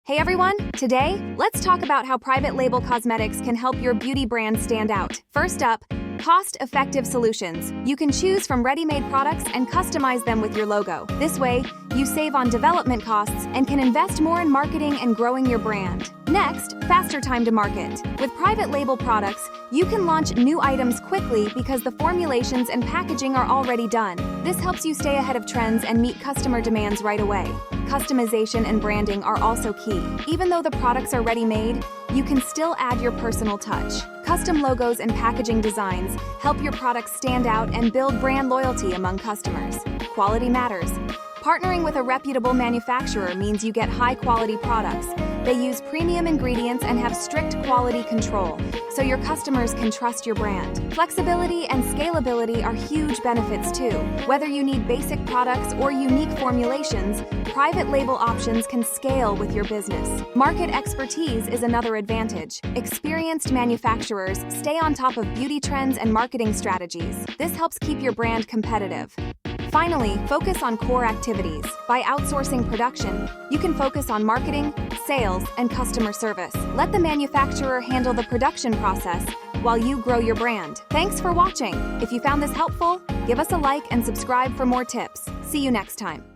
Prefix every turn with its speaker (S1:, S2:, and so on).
S1: Hey everyone! Today, let's talk about how private label cosmetics can help your beauty brand stand out. First up, cost-effective solutions. You can choose from ready-made products and customize them with your logo. This way, you save on development costs and can invest more in marketing and growing your brand. Next, faster time to market. With private label products, you can launch new items quickly because the formulations and packaging are already done. This helps you stay ahead of trends and meet customer demands right away. Customization and branding are also key. Even though the products are ready-made, you can still add your personal touch. Custom logos and packaging designs help your products stand out and build brand loyalty among customers. Quality matters. Partnering with a reputable manufacturer means you get high-quality products. They use premium ingredients and have strict quality control, so your customers can trust your brand. Flexibility and scalability are huge benefits too. Whether you need basic products or unique formulations, private label options can scale with your business. Market expertise is another advantage. Experienced manufacturers stay on top of beauty trends and marketing strategies. This helps keep your brand competitive. Finally, focus on core activities. By outsourcing production, you can focus on marketing, sales, and customer service. Let the manufacturer handle the production process while you grow your brand. Thanks for watching. If you found this helpful, give us a like and subscribe for more tips. See you next time.